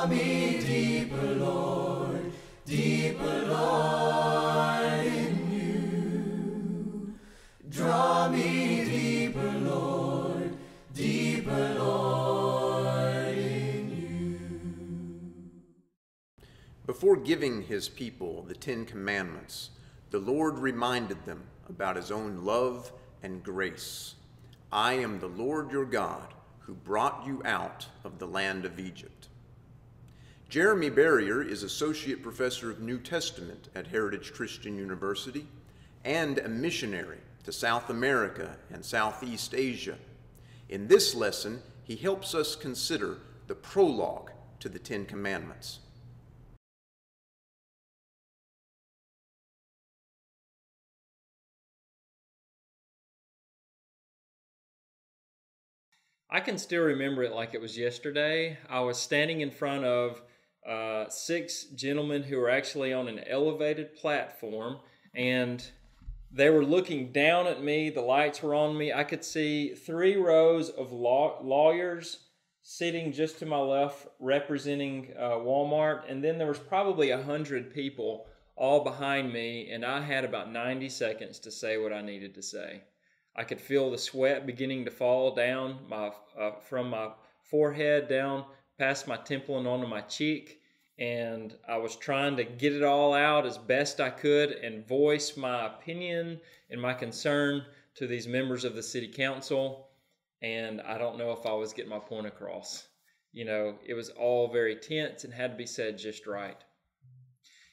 me deeper, Lord, in you. Draw me deeper, Lord, in you. Before giving his people the 10 Commandments, the Lord reminded them about his own love and grace. I am the Lord your God, who brought you out of the land of Egypt. Jeremy Barrier is Associate Professor of New Testament at Heritage Christian University and a missionary to South America and Southeast Asia. In this lesson, he helps us consider the prologue to the 10 Commandments. I can still remember it like it was yesterday. I was standing in front of 6 gentlemen who were actually on an elevated platform, and they were looking down at me. The lights were on me. I could see 3 rows of lawyers sitting just to my left representing Walmart, and then there was probably 100 people all behind me, and I had about 90 seconds to say what I needed to say. I could feel the sweat beginning to fall down from my forehead down past my temple and onto my cheek, and I was trying to get it all out as best I could and voice my opinion and my concern to these members of the city council, and I don't know if I was getting my point across. You know, it was all very tense and had to be said just right.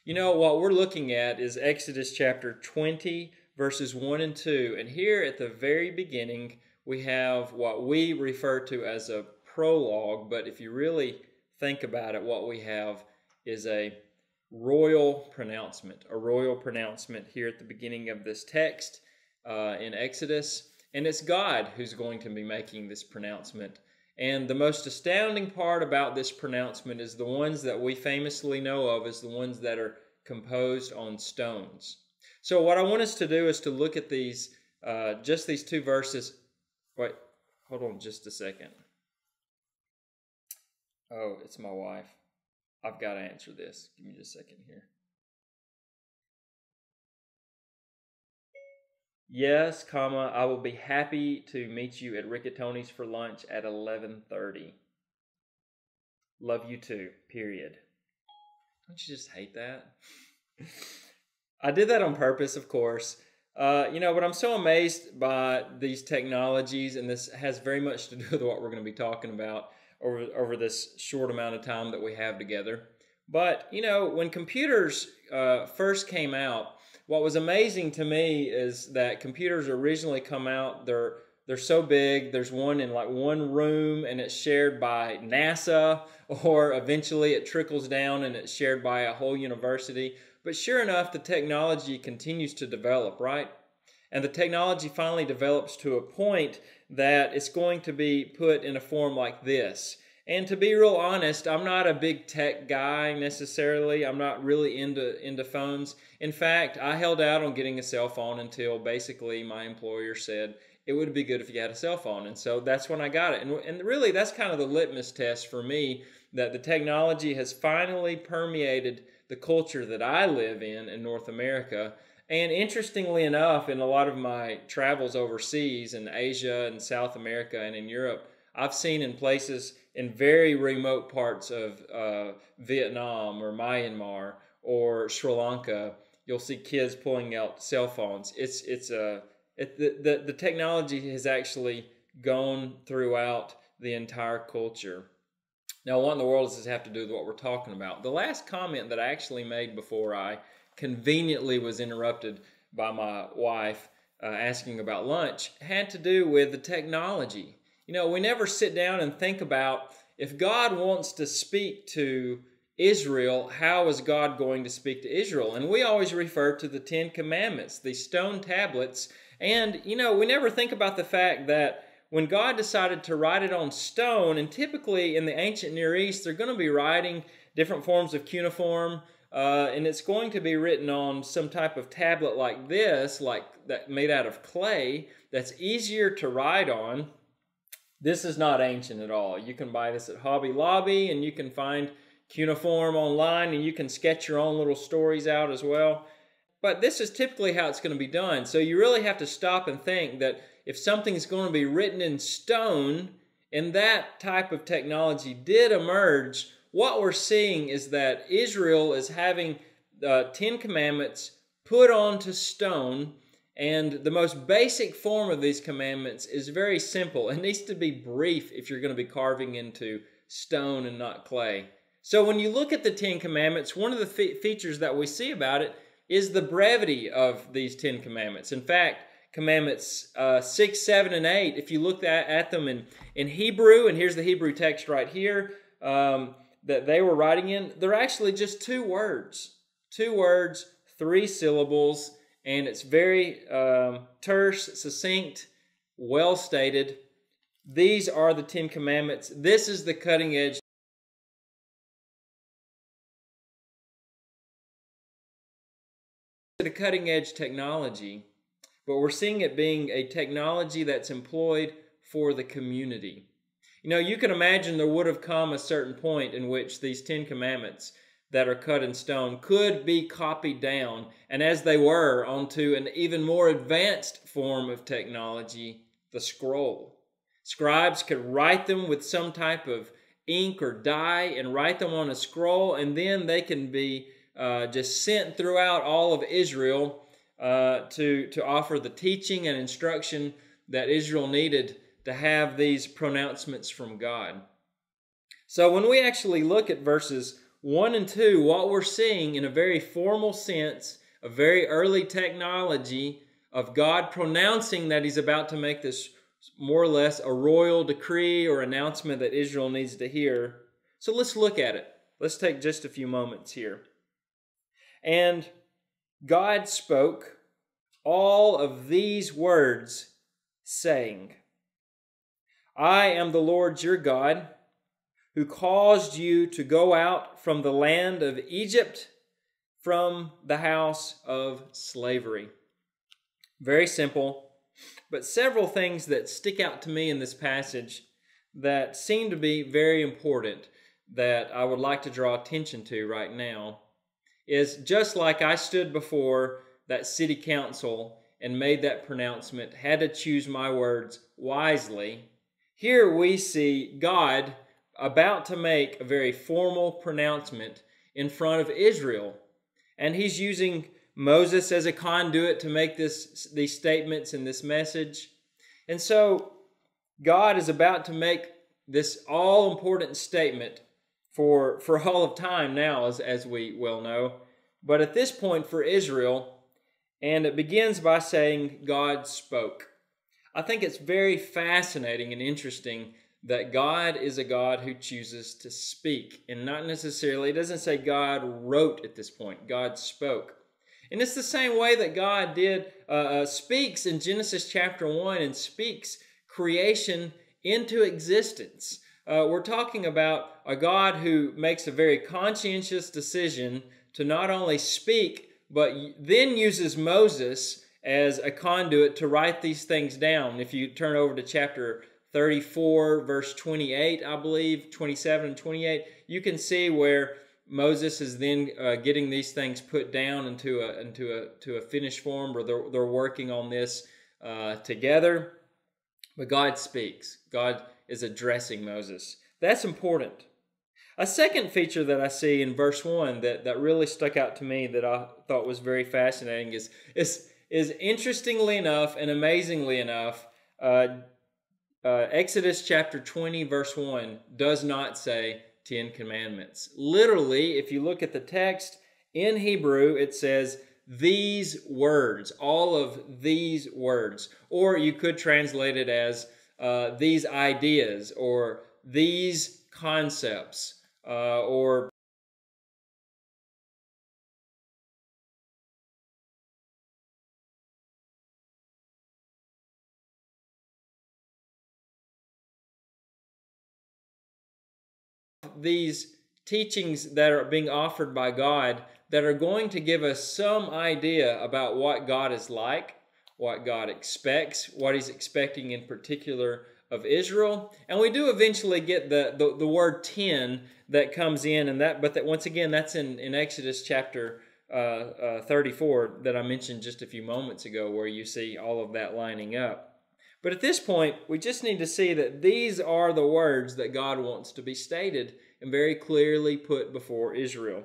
You know, what we're looking at is Exodus chapter 20, verses 1 and 2. And here at the very beginning, we have what we refer to as a prologue. But if you really think about it, what we have is a royal pronouncement. A royal pronouncement here at the beginning of this text in Exodus. And it's God who's going to be making this pronouncement. And the most astounding part about this pronouncement is the ones that we famously know of as the ones that are composed on stones. So what I want us to do is to look at these, just these 2 verses. Wait, hold on just a second. Oh, it's my wife. I've got to answer this. Give me just a second here. Yes, comma, I will be happy to meet you at Riccatoni's for lunch at 11:30. Love you too, period. Don't you just hate that? I did that on purpose, of course. You know, but I'm so amazed by these technologies, and this has very much to do with what we're going to be talking about over this short amount of time that we have together. But, you know, when computers first came out, what was amazing to me is that computers originally come out, they're so big, there's one in like one room and it's shared by NASA, or eventually it trickles down and it's shared by a whole university. But sure enough, the technology continues to develop, right? And the technology finally develops to a point that it's going to be put in a form like this. And to be real honest, I'm not a big tech guy necessarily. I'm not really into phones. In fact, I held out on getting a cell phone until basically my employer said it would be good if you had a cell phone. And so that's when I got it. And really, that's kind of the litmus test for me that the technology has finally permeated the culture that I live in North America. And interestingly enough, in a lot of my travels overseas in Asia and South America and in Europe, I've seen in places in very remote parts of Vietnam or Myanmar or Sri Lanka, you'll see kids pulling out cell phones. The technology has actually gone throughout the entire culture. Now, what in the world does this have to do with what we're talking about? The last comment that I actually made before I conveniently was interrupted by my wife asking about lunch had to do with the technology. You know, we never sit down and think about, if God wants to speak to Israel, how is God going to speak to Israel? And we always refer to the 10 Commandments, the stone tablets. And, you know, we never think about the fact that when God decided to write it on stone, and typically in the ancient Near East, they're going to be writing different forms of cuneiform, and it's going to be written on some type of tablet like this, like that made out of clay, that's easier to write on. This is not ancient at all. You can buy this at Hobby Lobby, and you can find, cuneiform online, and you can sketch your own little stories out as well. But this is typically how it's going to be done. So you really have to stop and think that if something's going to be written in stone, and that type of technology did emerge, what we're seeing is that Israel is having the 10 Commandments put onto stone, and the most basic form of these commandments is very simple. It needs to be brief if you're going to be carving into stone and not clay. So when you look at the 10 Commandments, one of the features that we see about it is the brevity of these 10 Commandments. In fact, Commandments 6, 7, and 8, if you look at them in Hebrew, and here's the Hebrew text right here that they were writing in, they're actually just 2 words. 2 words, 3 syllables, and it's very terse, succinct, well stated. These are the 10 Commandments. This is the cutting edge. The cutting edge technology, but we're seeing it being a technology that's employed for the community. You know, you can imagine there would have come a certain point in which these 10 Commandments that are cut in stone could be copied down, and as they were, onto an even more advanced form of technology, the scroll. Scribes could write them with some type of ink or dye and write them on a scroll, and then they can be just sent throughout all of Israel to offer the teaching and instruction that Israel needed to have these pronouncements from God. So when we actually look at verses 1 and 2, what we're seeing in a very formal sense, a very early technology of God pronouncing that He's about to make this more or less a royal decree or announcement that Israel needs to hear. So let's look at it. Let's take just a few moments here. And God spoke all of these words, saying, I am the Lord your God, who caused you to go out from the land of Egypt, from the house of slavery. Very simple, but several things that stick out to me in this passage that seem to be very important that I would like to draw attention to right now is just like I stood before that city council and made that pronouncement, had to choose my words wisely. Here we see God about to make a very formal pronouncement in front of Israel. And He's using Moses as a conduit to make these statements and this message. And so God is about to make this all-important statement for all of time now, as we well know. But at this point for Israel, and it begins by saying God spoke. I think it's very fascinating and interesting that God is a God who chooses to speak, and not necessarily, it doesn't say God wrote at this point, God spoke. And it's the same way that God speaks in Genesis chapter 1 and speaks creation into existence. We're talking about a God who makes a very conscientious decision to not only speak, but then uses Moses as a conduit to write these things down. If you turn over to chapter 34, verse 28, I believe, 27 and 28, you can see where Moses is then getting these things put down into a finished form, or they're working on this together. But God speaks. God is addressing Moses. That's important. A second feature that I see in verse 1 that really stuck out to me that I thought was very fascinating is interestingly enough and amazingly enough, Exodus chapter 20 verse 1 does not say 10 commandments. Literally, if you look at the text in Hebrew, it says these words, all of these words. Or you could translate it as these ideas or these concepts or these teachings that are being offered by God that are going to give us some idea about what God is like, what God expects, what He's expecting in particular of Israel. And we do eventually get the word 10 that comes in, but that once again, that's in Exodus chapter 34 that I mentioned just a few moments ago, where you see all of that lining up. But at this point, we just need to see that these are the words that God wants to be stated and very clearly put before Israel.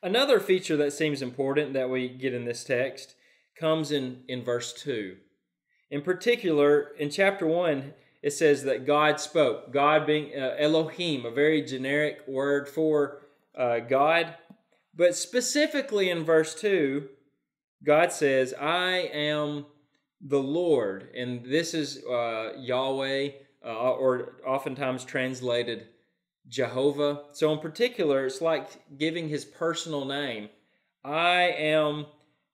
Another feature that seems important that we get in this text comes in verse 2. In particular, in chapter 1, it says that God spoke. God being Elohim, a very generic word for God. But specifically in verse 2, God says, I am the Lord. And this is Yahweh, or oftentimes translated Jehovah. So in particular, it's like giving his personal name. I am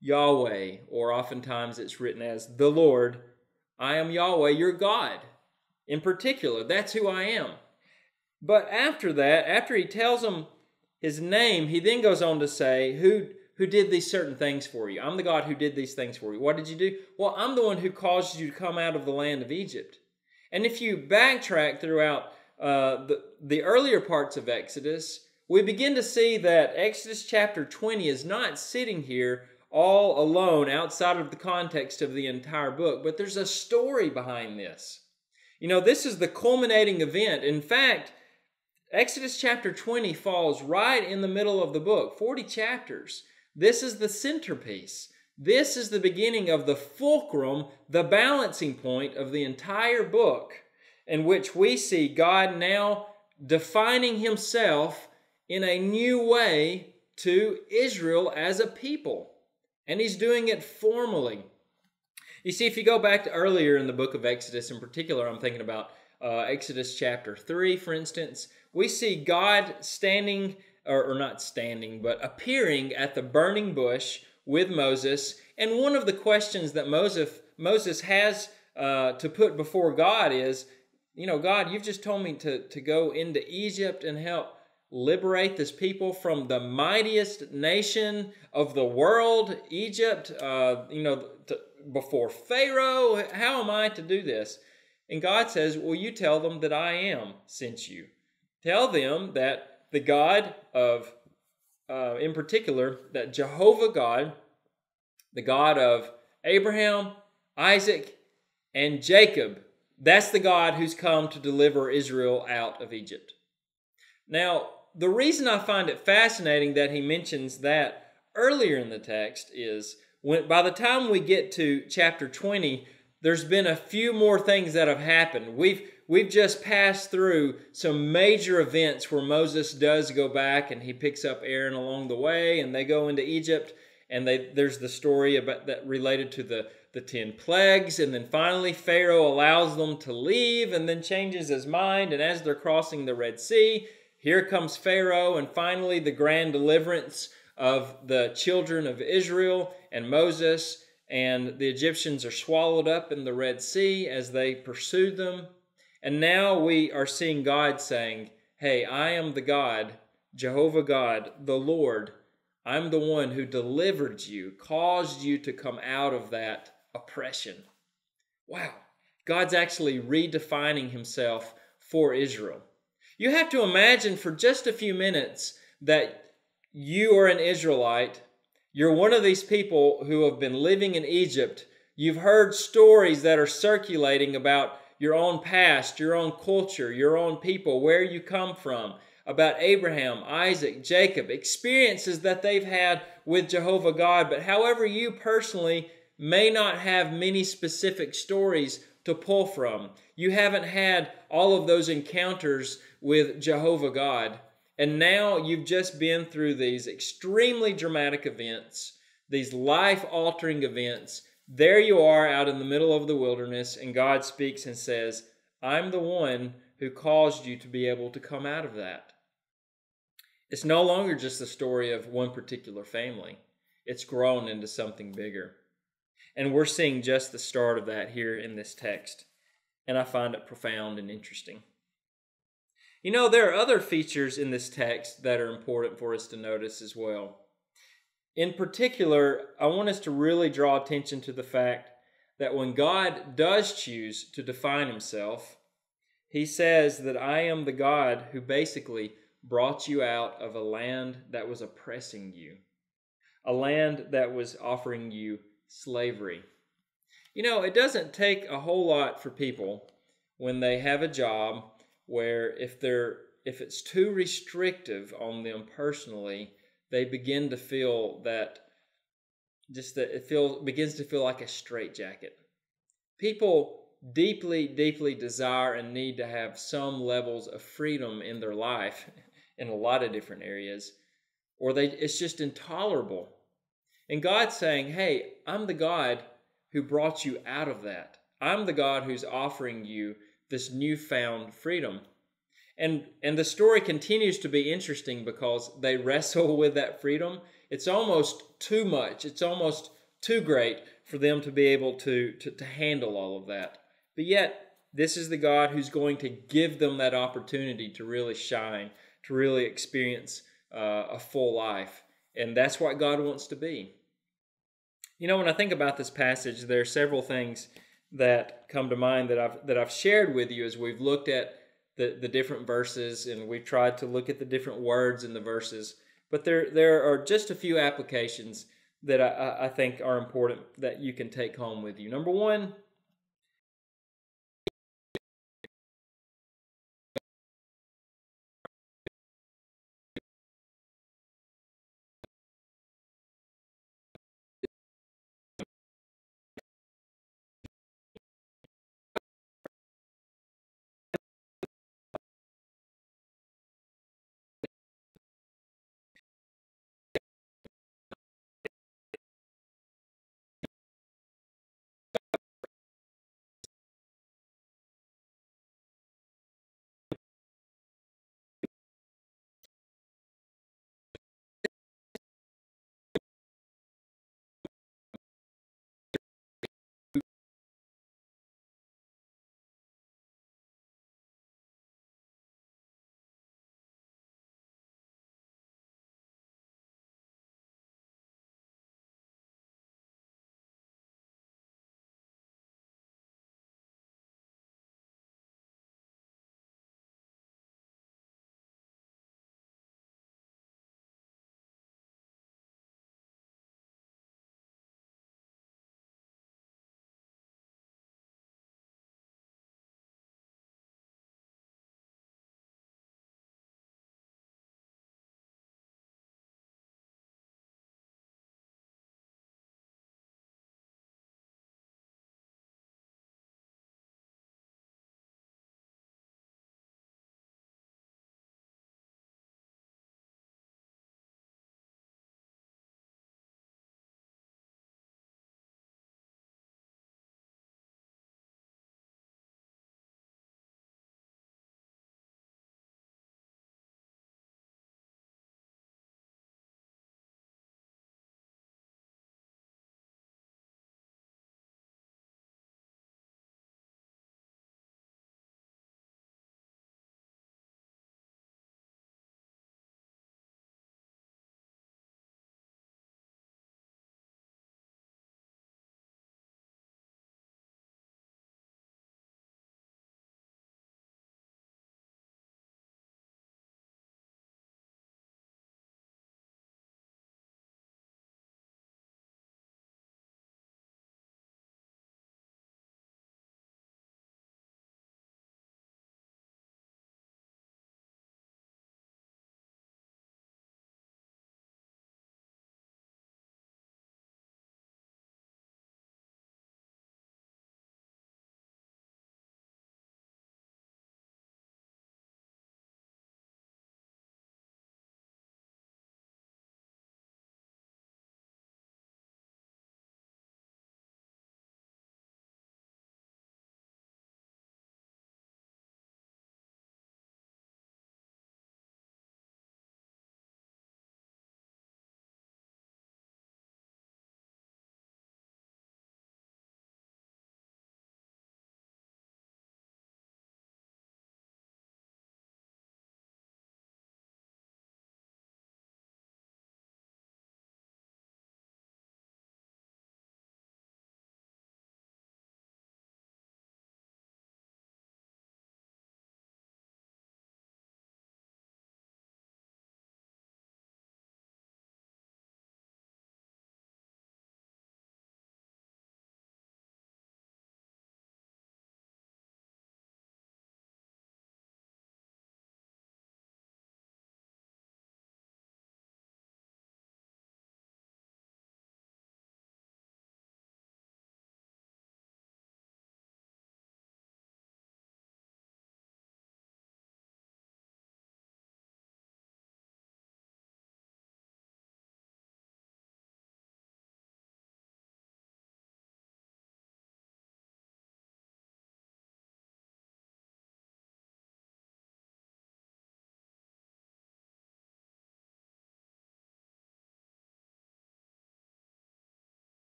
Yahweh, or oftentimes it's written as the Lord. I am Yahweh, your God. In particular, that's who I am. But after that, after he tells them his name, he then goes on to say, who did these certain things for you? I'm the God who did these things for you. What did you do? Well, I'm the one who caused you to come out of the land of Egypt. And if you backtrack throughout the earlier parts of Exodus, we begin to see that Exodus chapter 20 is not sitting here all alone outside of the context of the entire book, but there's a story behind this. You know, this is the culminating event. In fact, Exodus chapter 20 falls right in the middle of the book, 40 chapters. This is the centerpiece. This is the beginning of the fulcrum, the balancing point of the entire book, in which we see God now defining himself in a new way to Israel as a people. And he's doing it formally. You see, if you go back to earlier in the book of Exodus, in particular, I'm thinking about Exodus chapter 3, for instance, we see God standing, or not standing, but appearing at the burning bush with Moses. And one of the questions that Moses has to put before God is, you know, God, you've just told me to go into Egypt and help liberate this people from the mightiest nation of the world, Egypt, before Pharaoh. How am I to do this? And God says, well, you tell them that I am sent you. Tell them that the God of, in particular, that Jehovah God, the God of Abraham, Isaac, and Jacob, that's the God who's come to deliver Israel out of Egypt. Now, the reason I find it fascinating that he mentions that earlier in the text is by the time we get to chapter 20, there's been a few more things that have happened. We've just passed through some major events where Moses does go back and he picks up Aaron along the way, and they go into Egypt, and there's the story about that related to the 10 plagues, and then finally Pharaoh allows them to leave and then changes his mind, and as they're crossing the Red Sea, here comes Pharaoh, and finally the grand deliverance of the children of Israel and Moses, and the Egyptians are swallowed up in the Red Sea as they pursued them. And now we are seeing God saying, hey, I am the God, Jehovah God, the Lord. I'm the one who delivered you, caused you to come out of that oppression. Wow, God's actually redefining himself for Israel. You have to imagine for just a few minutes that you are an Israelite. You're one of these people who have been living in Egypt. You've heard stories that are circulating about your own past, your own culture, your own people, where you come from, about Abraham, Isaac, Jacob, experiences that they've had with Jehovah God. But however, you personally may not have many specific stories to pull from. You haven't had all of those encounters with Jehovah God. And now you've just been through these extremely dramatic events, these life-altering events. There you are out in the middle of the wilderness, and God speaks and says, I'm the one who caused you to be able to come out of that. It's no longer just the story of one particular family. It's grown into something bigger. And we're seeing just the start of that here in this text. And I find it profound and interesting. You know, there are other features in this text that are important for us to notice as well. In particular, I want us to really draw attention to the fact that when God does choose to define himself, he says that I am the God who basically brought you out of a land that was oppressing you, a land that was offering you slavery. You know, it doesn't take a whole lot for people when they have a job where if it's too restrictive on them personally, they begin to feel that begins to feel like a straitjacket. People deeply, deeply desire and need to have some levels of freedom in their life in a lot of different areas, or it's just intolerable. And God's saying, hey, I'm the God who brought you out of that. I'm the God who's offering you this newfound freedom. And the story continues to be interesting because they wrestle with that freedom. It's almost too much. It's almost too great for them to be able to handle all of that. But yet, this is the God who's going to give them that opportunity to really shine, to really experience a full life. And that's what God wants to be. You know, when I think about this passage, there are several things that come to mind that I've shared with you as we've looked at the different verses and we've tried to look at the different words in the verses. But there are just a few applications that I think are important that you can take home with you. Number one,